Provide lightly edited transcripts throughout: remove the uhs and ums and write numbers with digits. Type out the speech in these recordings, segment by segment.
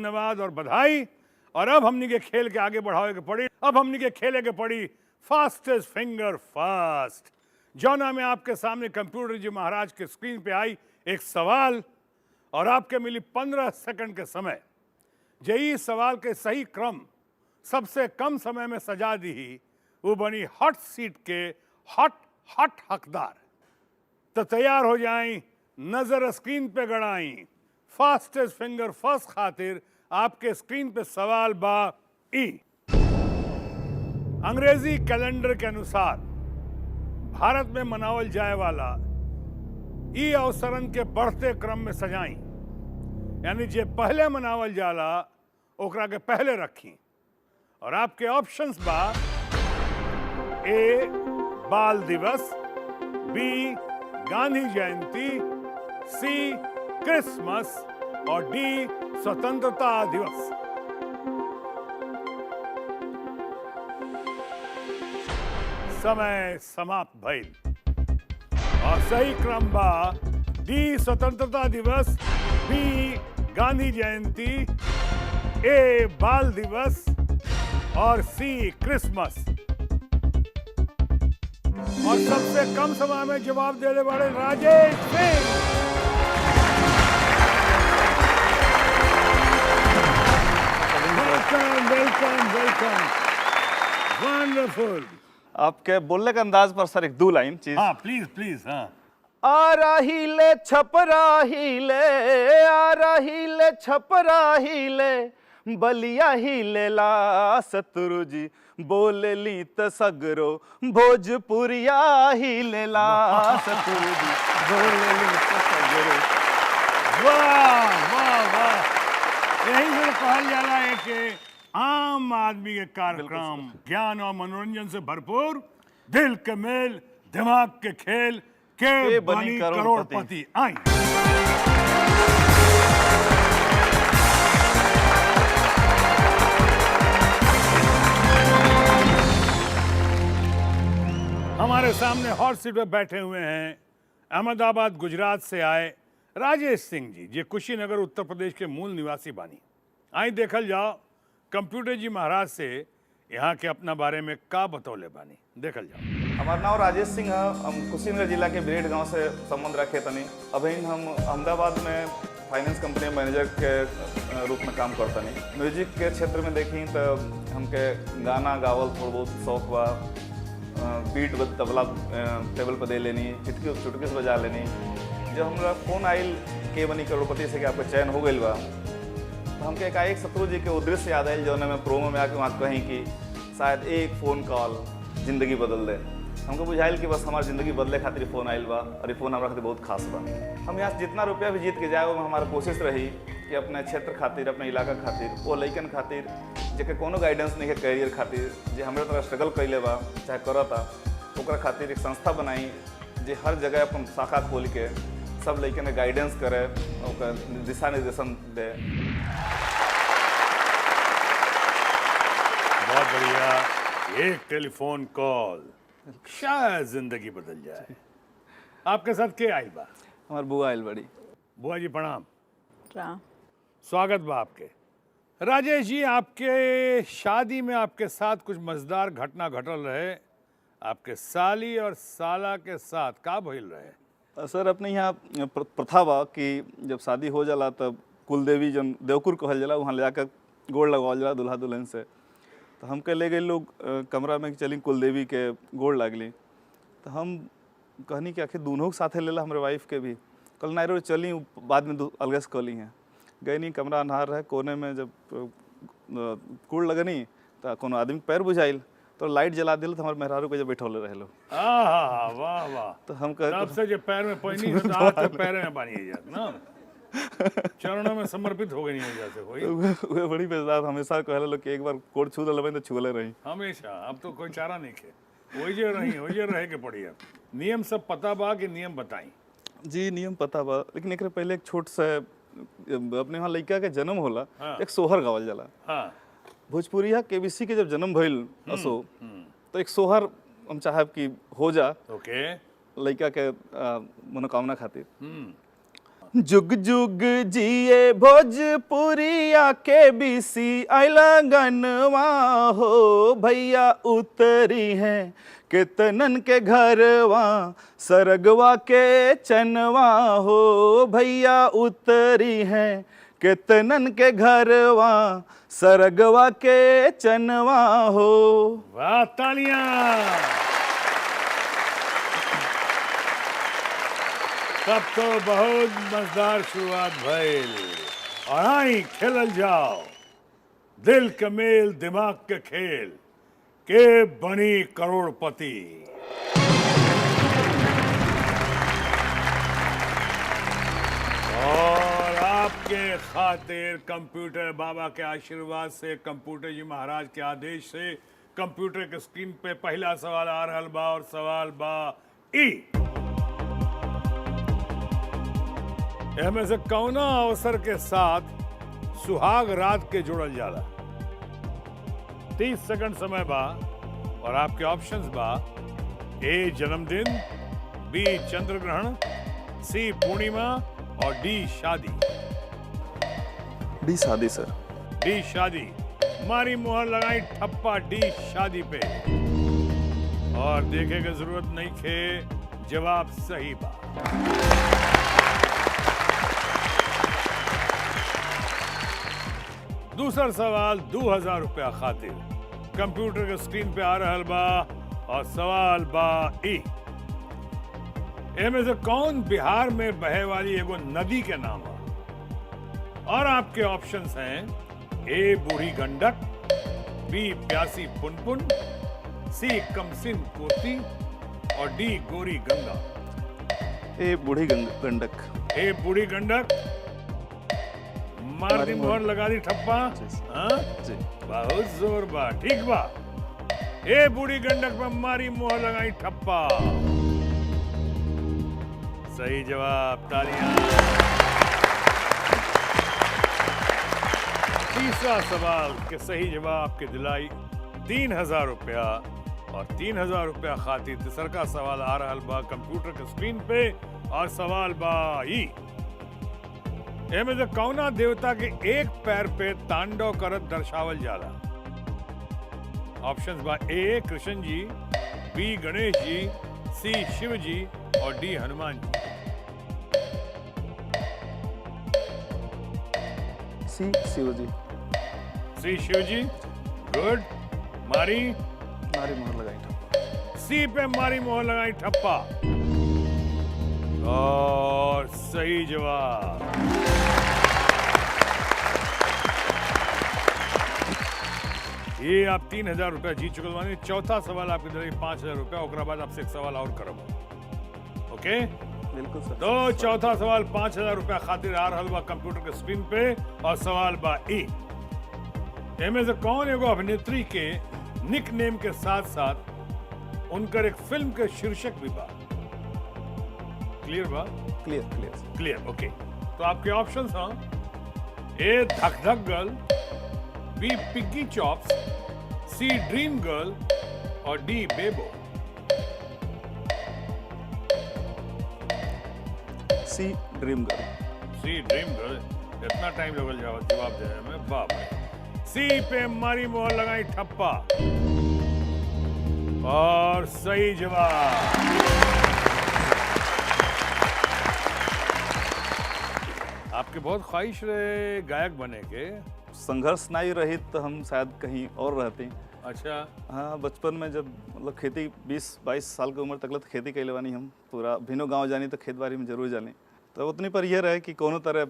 धन्यवाद और बधाई। और अब हमनी के खेल के आगे बढ़ावे के पड़ी। अब हमनी के खेले के पड़ी फास्टेस्ट फिंगर फास्ट। जौना में आपके सामने कंप्यूटर जी महाराज के स्क्रीन पे आई एक सवाल और आपके मिली 15 सेकंड के समय। यही सवाल के सही क्रम सबसे कम समय में सजा दी ही वो बनी हॉट सीट के हॉट हकदार। तो तैयार हो जाएं, नजर स्क्रीन पे गड़ाई। फास्टेस्ट फिंगर फर्स्ट खातिर आपके स्क्रीन पे सवाल बा ई। अंग्रेजी कैलेंडर के अनुसार भारत में मनावल जाए वाला ई अवसरन के बढ़ते क्रम में सजाई, यानी जे पहले मनावल जाला ओकरा के पहले रखी। और आपके ऑप्शंस बा ए बाल दिवस, बी गांधी जयंती, सी क्रिसमस और डी स्वतंत्रता दिवस। समय समाप्त भइल और सही क्रम बा डी स्वतंत्रता दिवस, बी गांधी जयंती, ए बाल दिवस और सी क्रिसमस। और सबसे कम समय में जवाब देने वाले राजेश सिंह। Welcome wonderful. आपके बोलने का अंदाज पर सर एक दो लाइन चीज। हाँ प्लीज हाँ। आ रही ले छपरा ही ले, आ रही ले छपरा ही ले, बलिया ही ले ला शत्रु जी बोले ली त सगरो भोजपुरिया ही ले ला शत्रु जी बोले ली त सगरो। वाह वाह वाह, यही से कहल जाला है कि आम आदमी के कार्यक्रम ज्ञान और मनोरंजन से भरपूर, दिल के मेल दिमाग के खेल के बनी करोड़पति। आई हमारे सामने हॉट सीट पे बैठे हुए हैं अहमदाबाद गुजरात से आए राजेश सिंह जी, जे कुशीनगर उत्तर प्रदेश के मूल निवासी बानी। आई देखल जाओ कंप्यूटर जी महाराज से यहाँ के अपना बारे में का बतौले बानी, देखल जाओ। हमारा नाम राजेश सिंह है। हम कुशीनगर जिला के बिरेड गांव से संबंध रखे तनी। अभी हम अहमदाबाद में फाइनेंस कंपनी मैनेजर के रूप में काम करतनी। म्यूजिक के क्षेत्र में देखी तो हमके गाना गावल थोड़ा बहुत शौक बा। बीट तबला टेबल पर दे लेनी, चुटकी से बजा लेनी। जब हमारा फोन आयल के बनी करोड़पति से कि आपका चयन हो गई बा, तो हमके एकाएक शत्रु जी के उद्देश्य याद आयल जो मैं प्रोमो में आके वहाँ कहीं कि शायद एक फ़ोन कॉल जिंदगी बदल दे। हमको बुझाइल कि बस हमारी ज़िंदगी बदले खातिर फ़ोन आयल बा और ये फ़ोन हमारा खातिर बहुत खास बा। हम यहाँ से जितना रुपया भी जीत के जाए वो हमारा कोशिश रही कि अपने क्षेत्र खातिर, अपने इलाका खातिर, वो लइकन खातिर जेके कोनो गाइडेंस नहीं है कैरियर खातिर, जे हमारे तरह स्ट्रगल कैले बा चाहे करता, ओकरा खातिर एक संस्था बनाई जे हर जगह अपन शाखा खोल के सब लइकन के गाइडेंस करे, ओकर दिशा निर्देशन दे। बहुत बढ़िया। एक टेलीफोन कॉल शायद जिंदगी बदल जाए। आपके साथ के आयल बा? हमार बुआ आयल बड़ी। बुआ जी प्रणाम। राम। स्वागत बा आपके। राजेश जी, आपके शादी में आपके साथ कुछ मजेदार घटना घटल रहे, आपके साली और साला के साथ का भइल रहे? सर अपने यहाँ प्रथा बा कि जब शादी हो जाला तब कुलदेवी जन देवकुर कहल जाला, वहाँ ले जाकर गोड़ लगवाल जाला दूल्हा दुल्हन से। तो हमके ले गए लोग कमरा में कि चली कुलदेवी के गोड़ लागली। तो हम कहनी कि आखिर दोनों के साथे लेला, हमारे वाइफ के भी। कल नायरो चली, बाद में अलग से कली हैं। गई नहीं, कमरा अन्हार रहे, कोने में जब कूड़ लगनी तो कोनो आदमी पैर बुझाइल तो लाइट जला दिल तो हमारे मेहरारू को जब बैठौले रहे लो। वाह वाह। तो हम कह तब से जो पैर में पानी है तो हाथ के पैर में पानी है ना, चरणों में समर्पित हो गई नहीं जैसे कोई। वे बड़ी बेजात हमेशा कहले लो कि एक बार कोड़ छू लेबे तो छुले रही हमेशा। अब तो कोई चारा नहीं खे, वही रहे के पड़ी। अब नियम सब पता बा कि नियम बताई? जी नियम पता बा, लेकिन एक पहले एक छोट सा अपने वहाँ लड़का के जन्म होला। हाँ। एक सोहर गावल जाला। हाँ। भोजपुरिया केबीसी के जब जन्म भइल असो तो एक सोहर हम चाहब कि हो जा ओके लड़का के मनोकामना खातिर। जुग जुग जिए भोजपुरिया के बीसी आइला गनवा हो भैया उतरी है केतनन के घरवा सरगवा के चनवा हो भैया उतरी है केतनन के घरवा सरगवा के चनवा हो। वाह, तालियां। तब तो बहुत मजेदार शुरुआत भइल। और आई खेलल जाओ दिल के मेल दिमाग के खेल के बनी करोड़पति। और आपके खातिर कंप्यूटर बाबा के आशीर्वाद से, कंप्यूटर जी महाराज के आदेश से कंप्यूटर के स्क्रीन पे पहला सवाल आ रहल बा और सवाल बा ई। एमे से कौना अवसर के साथ सुहाग रात के जोड़ल जाला? 30 सेकंड समय बा और आपके ऑप्शंस बा ए जन्मदिन, बी चंद्र ग्रहण, सी पूर्णिमा और डी शादी। डी शादी सर। डी शादी। मारी मुहर लगाई ठप्पा डी शादी पे। और देखे की जरूरत नहीं खे, जवाब सही बा। दूसरा सवाल 2000 रुपया खातिर कंप्यूटर के स्क्रीन पे आ रहल बा और सवाल बा ई। एमे से कौन बिहार में बहे वाली एगो नदी के नाम है? और आपके ऑप्शंस हैं ए बूढ़ी गंडक, बी प्यासी पुनपुन, सी कमसिन कोसी और डी गोरी गंगा। ए बूढ़ी गंडक। ए बूढ़ी गंडक। मार दी मोहर लगा दी ठप्पा। हाँ जी। बहुत जोर बा, ठीक बा। ए बूढ़ी गंडक में मारी मोहर लगाई ठप्पा। सही जवाब, तालियां। तीसरा सवाल के सही जवाब के दिलाई 3000 रुपया और 3000 रुपया खातिर तीसर का सवाल आ रहा बा कंप्यूटर के स्क्रीन पे और सवाल बा ई। एमे से कौना देवता के एक पैर पे तांडव करत दर्शावल जाला? ऑप्शंस बा ए कृष्ण जी, बी गणेश जी, सी शिव जी और डी हनुमान जी। सी शिव जी। सी शिव जी। गुड। मारी मोहर लगाई ठप्पा। सी पे मारी मोहर लगाई ठप्पा और सही जवाब। ये आप 3000 रुपया जीत चुके मानी। चौथा सवाल आपके दिलाई 5000 रुपया। ओकरा बाद आपसे एक सवाल और करब। ओके, बिल्कुल सर। तो चौथा सवाल 5000 रुपया खातिर आ रहा बा कंप्यूटर के स्क्रीन पे और सवाल बा ई। एमे से कौन एगो अभिनेत्री के निक नेम के साथ साथ उनकर एक फिल्म के शीर्षक भी बा? क्लियर बा? क्लियर। ओके, तो आपके ऑप्शंस हैं ए धक धक गर्ल, बी पिग्गी चॉप्स, सी ड्रीम गर्ल और डी बेबो। सी ड्रीम गर्ल। सी ड्रीम गर्ल। इतना टाइम लगल जवाब दे में? बाप रे। सी पे मारी मोहर लगाई ठप्पा और सही जवाब। आपके बहुत ख्वाहिश रहे गायक बने के? संघर्ष नहीं रही तो हम शायद कहीं और रहते। अच्छा। हाँ, बचपन में जब मतलब खेती 20-22 साल की उम्र तक तो खेती कैले बानी हम। पूरा भिनो गांव जानी तो खेत बाड़ी में जरूर जानी। तो उतनी पर यह रहे कि कोनो तरह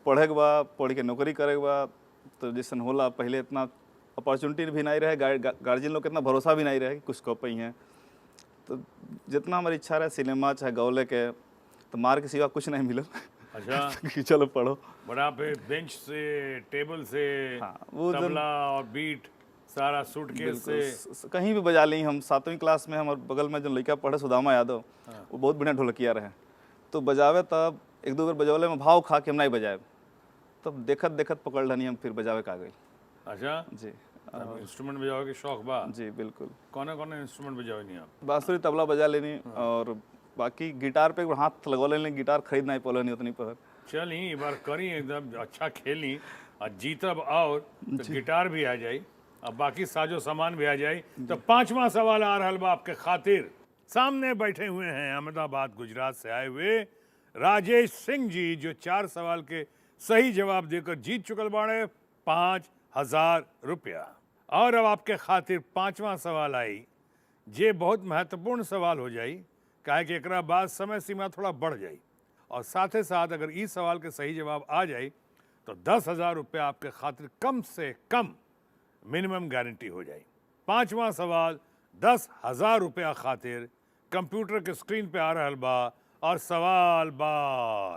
पढ़े के बा, पढ़ के नौकरी करे के बा। तो जैसन होला पहले इतना अपॉर्चुनिटी भी नहीं रहे, गार्जियन लोग के इतना भरोसा भी नहीं रहे कि कुछ कह पाई हैं। तो जितना हमारी इच्छा रहे सिनेमा चाहे गौले के, तो मार के सिवा कुछ नहीं मिला। अच्छा। कि चलो पढ़ो। बड़ा पे बेंच से, टेबल से, हाँ, वो तबला और बीट सारा सूटकेस से कहीं भी बजा ली। हम 7वीं क्लास में हमारे बगल में जो लड़का पढ़े सुदामा यादव, वो बहुत बढ़िया ढोलकिया रहे। तो बजावे तब एक दो बार बजौले में भाव खा के हम नहीं बजाए, तब देखत देखत पकड़ लनी हम, फिर बजावे का गई। अच्छा जी। इंस्ट्रूमेंट बजावे के शौक बा? जी बिल्कुल। कौन कौन इंस्ट्रूमेंट बजावे नहीं आप? बांसुरी तबला बजा लेनी और बाकी गिटार पे हाथ लगवा लेनी। गिटार खरीद नहीं पौलनी उतनी पर। चली एक बार करी एकदम अच्छा खेली और जीतब और तो गिटार भी आ जाई और बाकी साजो सामान भी आ जाई। तो पांचवा सवाल आ रहा बा आपके खातिर। सामने बैठे हुए हैं अहमदाबाद गुजरात से आए हुए राजेश सिंह जी, जो 4 सवाल के सही जवाब देकर जीत चुकल बाड़े 5,000 रुपया। और अब आपके खातिर पांचवा सवाल आई, जे बहुत महत्वपूर्ण सवाल हो जाई, काहे कि एकरा बाद समय सीमा थोड़ा बढ़ जाई और साथ ही साथ अगर इस सवाल के सही जवाब आ जाए तो 10,000 रुपया आपके खातिर कम से कम मिनिमम गारंटी हो जाए। पांचवा सवाल 10,000 रुपया खातिर कंप्यूटर के स्क्रीन पे आ रहा बा और सवाल बा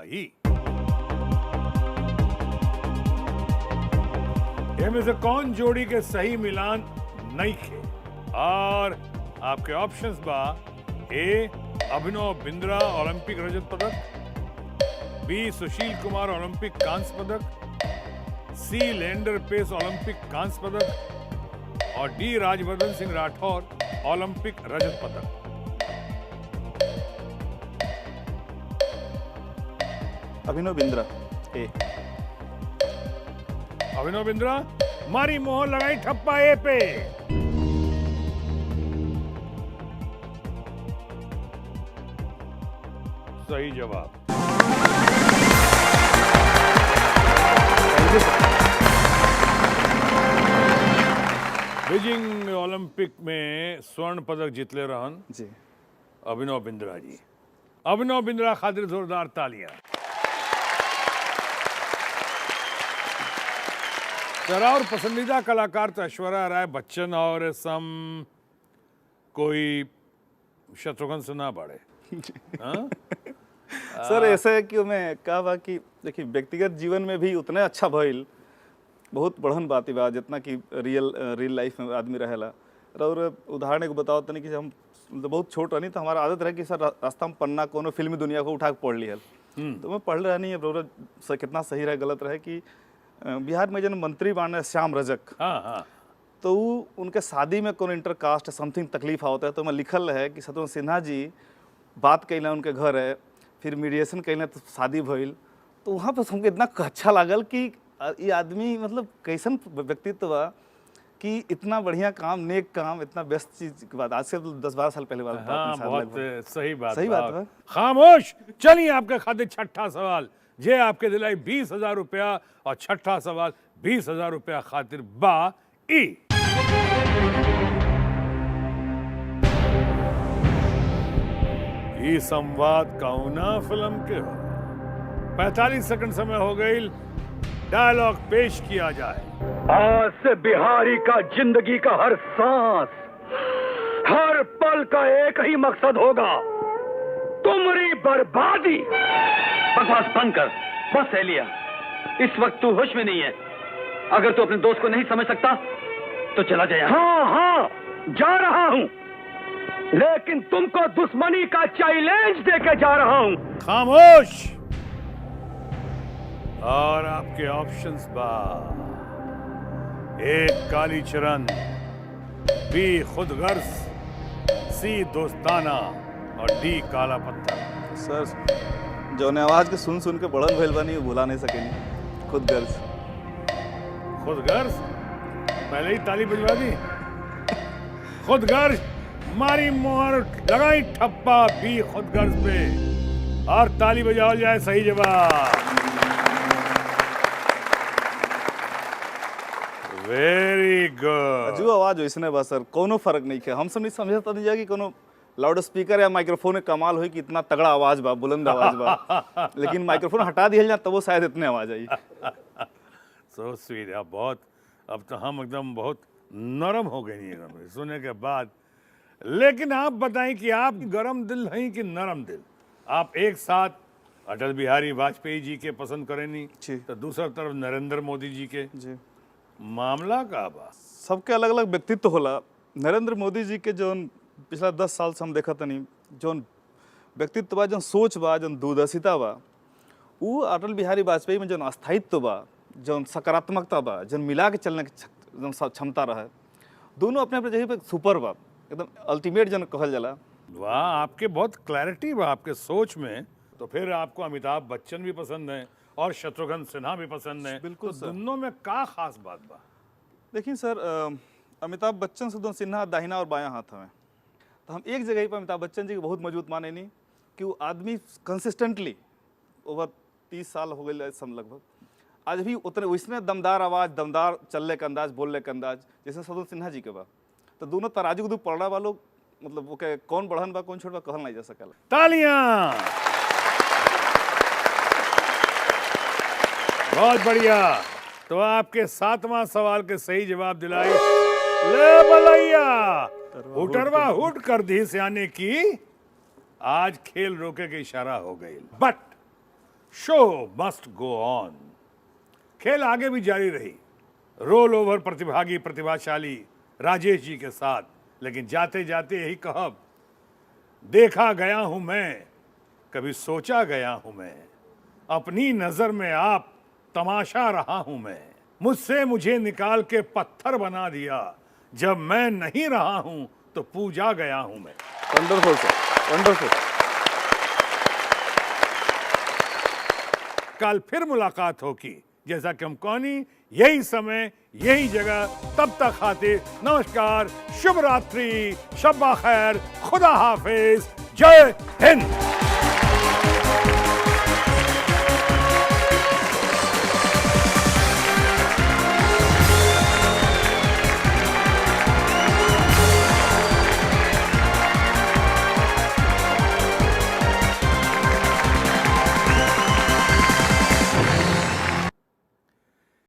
ही इनमें से कौन जोड़ी के सही मिलान नहीं खे। और आपके ऑप्शंस बा ए अभिनव बिंद्रा ओलंपिक रजत पदक, बी सुशील कुमार ओलंपिक कांस्य पदक, सी लेंडर पेस ओलंपिक कांस्य पदक और डी राजवर्धन सिंह राठौर ओलंपिक रजत पदक। अभिनव बिंद्रा ए। अभिनव बिंद्रा, मारी मोहर लगाई ठप्पा ए पे। सही जवाब। बीजिंग ओलंपिक में स्वर्ण पदक जीतले रहन जी अभिनव बिंद्रा जी। अभिनव बिंद्रा खातिर जोरदार तालियां। तेरा और पसंदीदा कलाकार तो ऐश्वर्या राय बच्चन और सम कोई शत्रुघ्न सिन्हा बड़े। हाँ? सर ऐसा है कि मैं कहा बा कि देखिए व्यक्तिगत जीवन में भी उतने अच्छा भइल बहुत बढ़न बात बा जितना कि रियल लाइफ में आदमी रहेला। और उदाहरण एक बताओ तनी कि हम बहुत छोट रहनी तो हमारा आदत रहे कि सर रास्ता में पन्ना कोनो फिल्मी दुनिया को उठा के पढ़ लिहल। तो मैं पढ़ रहनी है कितना सही रहे गलत रहे कि बिहार में जन मंत्री बाने श्याम रजक। हाँ। तो उनके शादी में कोनो इंटरकास्ट समथिंग तकलीफ होता है तो मैं लिखल है कि शत्रुघ्न सिन्हा जी बात कैला उनके घर है, फिर मीडिएशन कैला तो शादी भइल। तो वहाँ पर हमको इतना अच्छा लागल कि ये आदमी मतलब कैसन व्यक्तित्व बा कि इतना बढ़िया काम, नेक काम, इतना व्यस्त चीज के बाद आज से 10-12 साल पहले बात। हाँ, बहुत सही बात। सही बात है। खामोश। चलिए आपके खातिर छठा सवाल जे आपके दिलाई 20,000 रुपया और छठा सवाल 20,000 रुपया खातिर बा ई। ई संवाद कौना फिल्म के हो। 45 सेकंड समय हो गई, डायलॉग पेश किया जाए। आज से बिहारी का जिंदगी का हर सांस, हर पल का एक ही मकसद होगा, तुम्हारी बर्बादी। बकवास बंद कर। बस एलिया, इस वक्त तू होश में नहीं है। अगर तू अपने दोस्त को नहीं समझ सकता तो चला जाए। हाँ, जा रहा हूँ, लेकिन तुमको दुश्मनी का चैलेंज देके जा रहा हूँ। खामोश। और आपके ऑप्शंस बा ए कालीचरण, बी खुदगर्ज, सी दोस्ताना और डी काला पत्थर। सर जौन आवाज के सुन के बड़न भइल बानी भुला नहीं सकेनी। खुदगर्ज। खुदगर्ज, पहले ही ताली बजवा दी। खुदगर्ज, मारी मोहर लगाई ठप्पा बी खुदगर्ज पे और ताली बजाओ जाए। सही जवाब। Very good. जो आवाज वैसने बा सर, कोनो फर्क नहीं है। हम सब नहीं समझता नहीं जाए कि कोनो लाउड स्पीकर या माइक्रोफोन में कमाल हो कि इतना तगड़ा आवाज बा, बुलंद आवाज बा, लेकिन माइक्रोफोन हटा दिया जाए तब वो शायद इतने आवाज आई। So sweet. अब बहुत, अब तो हम एकदम बहुत नरम हो गए नहीं सुनने के बाद। लेकिन आप बताएं कि आप गरम दिल हैं कि नरम दिल? आप एक साथ अटल बिहारी वाजपेयी जी के पसंद करेनी तो दूसरा तरफ नरेंद्र मोदी जी के। जी मामला का बा? सबके अलग अलग व्यक्तित्व होला। नरेंद्र मोदी जी के जो पिछला 10 साल से हम देखा तनी जो व्यक्तित्व बा, जो सोच बा, जो दूरदर्शिता बा, वो अटल बिहारी वाजपेयी में जो अस्थायित्व बा, जो सकारात्मकता बा, जो मिला के चलने की क्षमता रहा, दोनों अपने अपने जगह पे सुपर बा, एकदम अल्टीमेट जन कहल जाला। वाह, आपके बहुत क्लैरिटी बा आपके सोच में तो फिर आपको अमिताभ बच्चन भी पसंद है और शत्रुघ्न सिन्हा भी पसंद है। बिल्कुल तो सर। दोनों में का खास बात बा? देखिए सर, अमिताभ बच्चन शत्रुघ्न सिन्हा दाहिना और बायां हाथ हमें, तो हम एक जगह पर अमिताभ बच्चन जी को बहुत मजबूत माने नहीं कि वो आदमी कंसिस्टेंटली ओवर 30 साल हो गए सम लगभग, आज भी उतने उसने दमदार आवाज़, दमदार चलने का अंदाज, बोलने का अंदाज जैसे शत्रुघ्न सिन्हा जी के बा। तो दोनों तराजू के दू पलड़ा वालों, मतलब वो के कौन बढ़न बा कौन छोट बा कहल नहीं जा सकल। तालियां! बहुत बढ़िया। तो आपके 7वां सवाल के सही जवाब दिलाए ले बलैया, हुटरवा हुट कर दी सियाने की। आज खेल रोके के इशारा हो गई, बट शो मस्ट गो ऑन। खेल आगे भी जारी रही, रोल ओवर प्रतिभागी प्रतिभाशाली राजेश जी के साथ, लेकिन जाते जाते यही कहब, देखा गया हूं मैं, कभी सोचा गया हूं मैं, अपनी नजर में आप तमाशा रहा हूं मैं, मुझसे मुझे निकाल के पत्थर बना दिया, जब मैं नहीं रहा हूं तो पूजा गया हूं मैं। वंडरफुल सर, वंडरफुल। कल फिर मुलाकात होगी, जैसा कि हम कहानी यही समय यही जगह, तब तक खातिर नमस्कार, शुभ रात्रि, शब्बा खैर, खुदा हाफिज, जय हिंद।